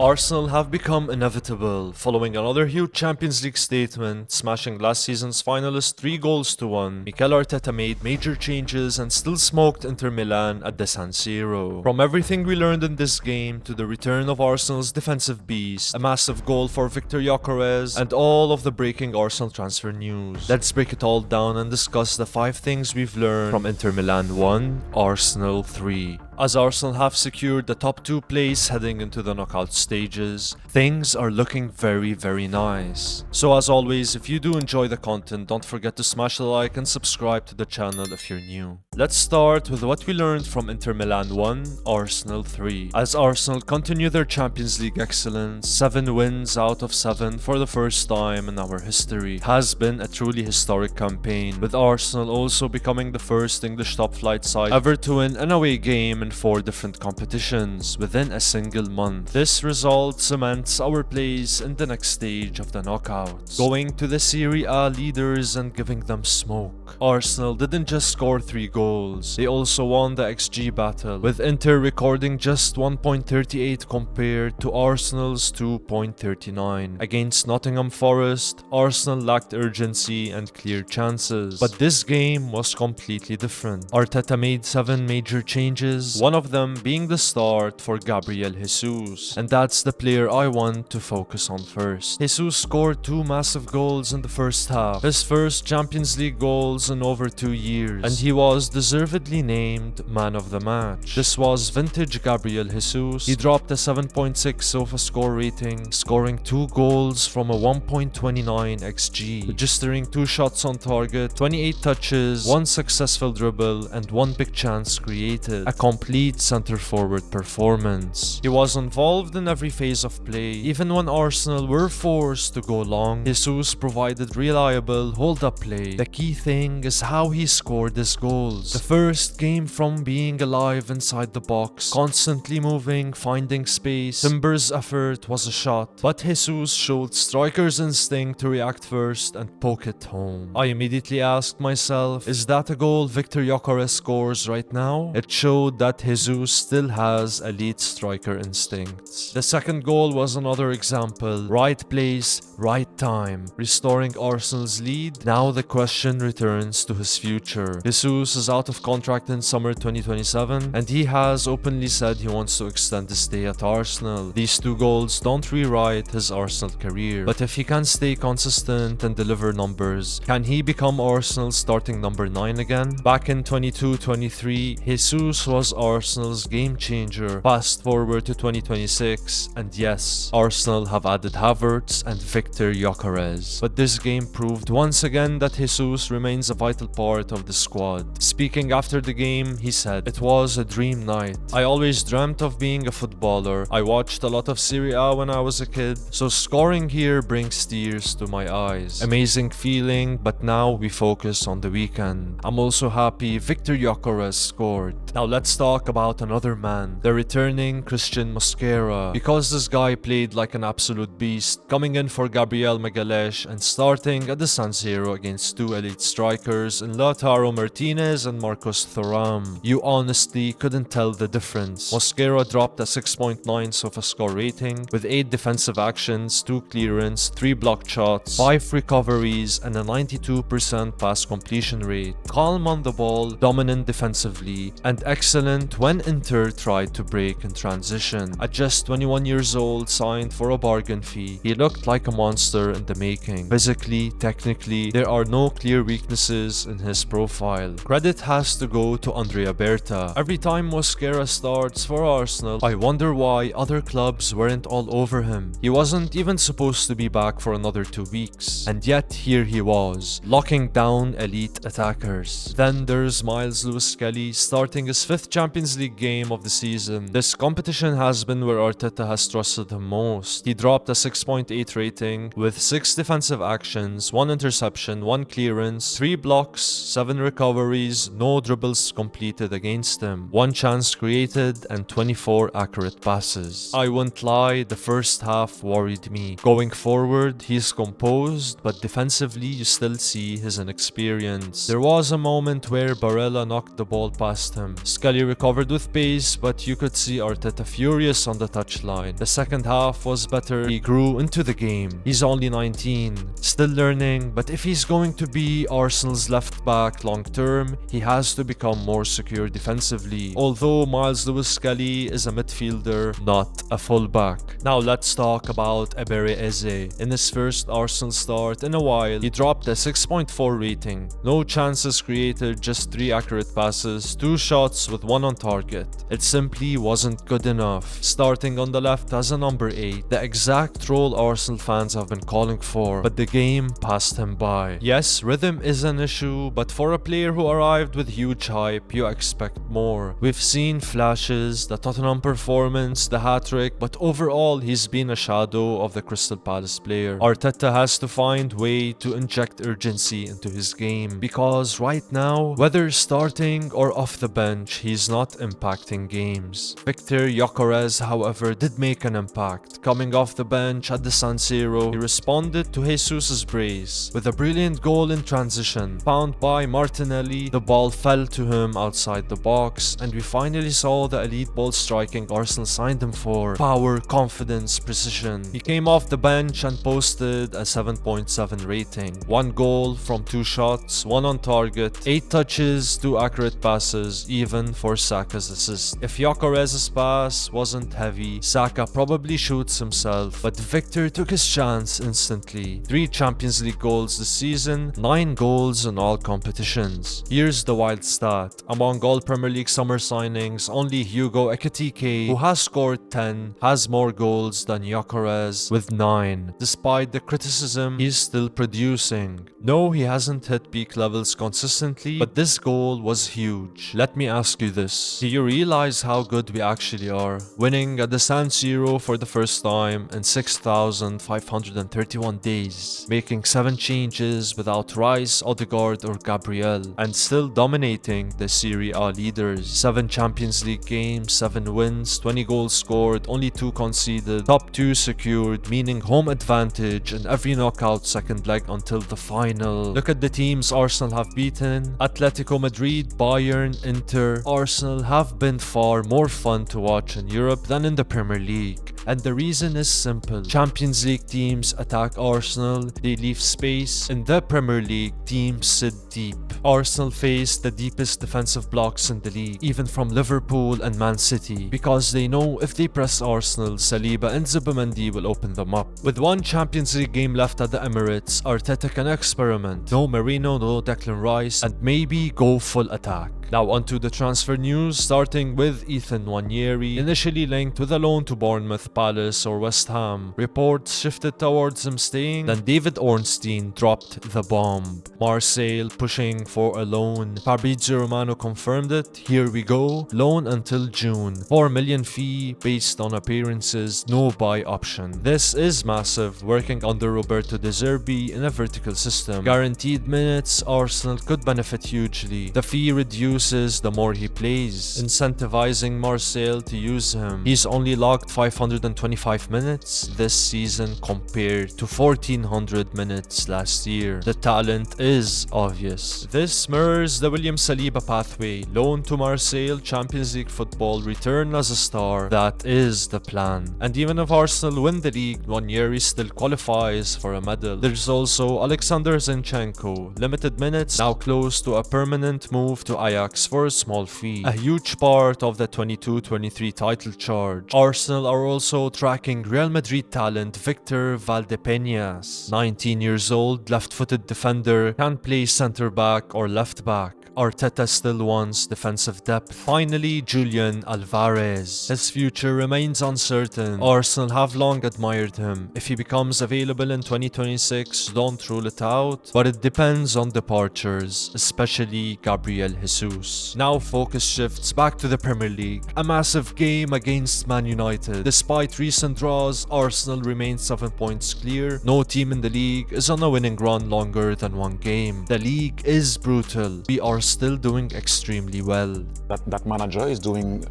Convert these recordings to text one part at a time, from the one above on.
Arsenal have become inevitable, following another huge Champions League statement, smashing last season's finalists 3-1. Mikel Arteta made major changes and still smoked Inter Milan at the San Siro. From everything we learned in this game to the return of Arsenal's defensive beast, a massive goal for Viktor Gyokeres, and all of the breaking Arsenal transfer news. Let's break it all down and discuss the 5 things we've learned from Inter Milan 1, Arsenal 3. As Arsenal have secured the top 2 place heading into the knockout stages, things are looking very nice. So as always, if you do enjoy the content, don't forget to smash the like and subscribe to the channel if you're new. Let's start with what we learned from Inter Milan 1, Arsenal 3. As Arsenal continue their Champions League excellence, 7 wins out of 7 for the first time in our history has been a truly historic campaign, with Arsenal also becoming the first English top flight side ever to win an away game in 4 different competitions within a single month. This result cements our place in the next stage of the knockouts, going to the Serie A leaders and giving them smoke. Arsenal didn't just score 3 goals, they also won the XG battle, with Inter recording just 1.38 compared to Arsenal's 2.39. Against Nottingham Forest, Arsenal lacked urgency and clear chances, but this game was completely different. Arteta made 7 major changes, one of them being the start for Gabriel Jesus, and that's the player I want to focus on first. Jesus scored 2 massive goals in the first half, his first Champions League goals in over 2 years, and he was deservedly named man of the match. This was vintage Gabriel Jesus. He dropped a 7.6 sofa score rating, scoring 2 goals from a 1.29 XG, registering 2 shots on target, 28 touches, 1 successful dribble, and 1 big chance created. A complete center-forward performance. He was involved in every phase of play. Even when Arsenal were forced to go long, Jesus provided reliable hold-up play. The key thing is how he scored his goals. The first came from being alive inside the box, constantly moving, finding space. Timber's effort was a shot, but Jesus showed striker's instinct to react first and poke it home. I immediately asked myself, is that a goal Viktor Gyokeres scores right now? It showed that Jesus still has elite striker instincts. The second goal was another example. Right place, right time, restoring Arsenal's lead. Now the question returns to his future. Jesus is out of contract in summer 2027, and he has openly said he wants to extend his stay at Arsenal. These 2 goals don't rewrite his Arsenal career, but if he can stay consistent and deliver numbers, can he become Arsenal's starting number 9 again? Back in 22-23, Jesus was Arsenal's game changer. Fast forward to 2026, and yes, Arsenal have added Havertz and Viktor Gyokeres, but this game proved once again that Jesus remains a vital part of the squad. Speaking after the game, he said, "It was a dream night. I always dreamt of being a footballer. I watched a lot of Serie A when I was a kid, so scoring here brings tears to my eyes. Amazing feeling, but now we focus on the weekend. I'm also happy Viktor Gyokeres scored." Now let's talk about another man, the returning Christian Mosquera, because this guy played like an absolute beast, coming in for Gabriel Magalhaes and starting at the San Siro against 2 elite strikers in Lautaro Martinez and Marcos Thuram. You honestly couldn't tell the difference. Mosquera dropped a 6.9 sofa score rating with 8 defensive actions, 2 clearance, 3 blocked shots, 5 recoveries, and a 92% pass completion rate. Calm on the ball, dominant defensively, and excellent when Inter tried to break in transition. At just 21 years old, signed for a bargain fee, he looked like a monster in the making. Physically, technically, there are no clear weaknesses in his profile. Credit has to go to Andrea Berta. Every time Mosquera starts for Arsenal, I wonder why other clubs weren't all over him. He wasn't even supposed to be back for another 2 weeks, and yet here he was, locking down elite attackers. Then there's Myles Lewis-Skelly starting his 5th Champions League game of the season. This competition has been where Arteta has trusted him most. He dropped a 6.8 rating with 6 defensive actions, 1 interception, 1 clearance, 3 blocks, 7 recoveries, no dribbles completed against him, 1 chance created and 24 accurate passes. I won't lie, the first half worried me. Going forward, he's composed, but defensively you still see his inexperience. There was a moment where Barella knocked the ball past him. Skelly recovered with pace, but you could see Arteta furious on the touchline. The second half was better. He grew into the game. He's only 19, still learning, but if he's going to be Arsenal's left back long term, he has to become more secure defensively. Although Myles Lewis-Skelly is a midfielder, not a fullback. Now let's talk about Eberechi Eze. In his first Arsenal start in a while, he dropped a 6.4 rating. No chances created, just 3 accurate passes, 2 shots with 1 on target. It simply wasn't good enough. Starting on the left as a number 8, the exact role Arsenal fans have been calling for, but the game passed him by. Yes, rhythm is an issue, but for a player who arrived with huge hype, you expect more. We've seen flashes, the Tottenham performance, the hat-trick, but overall he's been a shadow of the Crystal Palace player. Arteta has to find way to inject urgency into his game, because right now, whether starting or off the bench, he's not impacting games. Viktor Gyokeres, however, did make an impact. Coming off the bench at the San Siro, he responded to Jesus' brace with a brilliant goal in transition. Found by Martinelli, the ball fell to him outside the box, and we finally saw the elite ball striking Arsenal signed him for. Power, confidence, precision. He came off the bench and posted a 7.7 rating. 1 goal from 2 shots, 1 on target, 8 touches, 2 accurate passes, even for Saka's assist. If Gyokeres' pass wasn't heavy, Saka probably shoots himself, but Victor took his chance instantly. 3 Champions League goals this season, 9 goals in all competitions. Here's the wild stat. Among all Premier League summer signings, only Hugo Ekitike, who has scored 10, has more goals than Gyokeres with 9. Despite the criticism, he's still producing. No, he hasn't hit peak levels consistently, but this goal was huge. Let me ask you this. Do you realize how good we actually are? Winning at the San Siro for the first time in 6,531 days, making 7 changes without Rice, Odegaard or Gabriel, and still dominating the Serie A leaders. 7 Champions League games, 7 wins, 20 goals scored, only 2 conceded, top 2 secured, meaning home advantage in every knockout second leg until the final. Look at the teams Arsenal have beaten. Atletico Madrid, Bayern, Inter. Arsenal have been far more fun to watch in Europe than in the Premier League. And the reason is simple. Champions League teams attack Arsenal, they leave space. In the Premier League, teams sit deep. Arsenal face the deepest defensive blocks in the league, even from Liverpool and Man City, because they know if they press Arsenal, Saliba and Zubimendi will open them up. With 1 Champions League game left at the Emirates, Arteta can experiment. No Marino, no Declan Rice, and maybe go full attack. Now onto the transfer news, starting with Ethan Nwaneri, initially linked with a loan to Bournemouth, Palace or West Ham. Reports shifted towards him staying, then David Ornstein dropped the bomb. Marseille pushing for a loan. Fabrizio Romano confirmed it. Here we go. Loan until June. 4 million fee based on appearances, no buy option. This is massive, working under Roberto De Zerbi in a vertical system. Guaranteed minutes, Arsenal could benefit hugely. The fee reduced the more he plays, incentivizing Marseille to use him. He's only logged 525 minutes this season compared to 1400 minutes last year. The talent is obvious. This mirrors the William Saliba pathway. Loan to Marseille, Champions League football, return as a star. That is the plan. And even if Arsenal win the league, Nwaneri still qualifies for a medal. There's also Alexander Zinchenko. Limited minutes, now close to a permanent move to Ajax for a small fee. A huge part of the 22-23 title charge. Arsenal are also tracking Real Madrid talent Victor Valdepeñas. 19 years old, left-footed defender, can play centre-back or left-back. Arteta still wants defensive depth. Finally, Julian Alvarez. His future remains uncertain. Arsenal have long admired him. If he becomes available in 2026, don't rule it out, but it depends on departures, especially Gabriel Jesus. Now focus shifts back to the Premier League. A massive game against Man United. Despite recent draws, Arsenal remains 7 points clear. No team in the league is on a winning run longer than 1 game. The league is brutal. We are are still doing extremely well. That manager is doing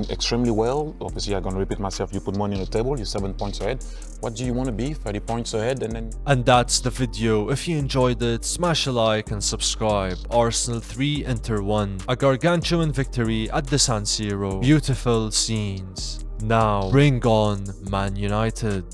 extremely well. Obviously, I'm going to repeat myself. You put money on the table, you're 7 points ahead. What do you want to be? 30 points ahead, and then... And that's the video. If you enjoyed it, smash a like and subscribe. Arsenal 3, Inter 1. A gargantuan victory at the San Siro. Beautiful scenes. Now, bring on Man United.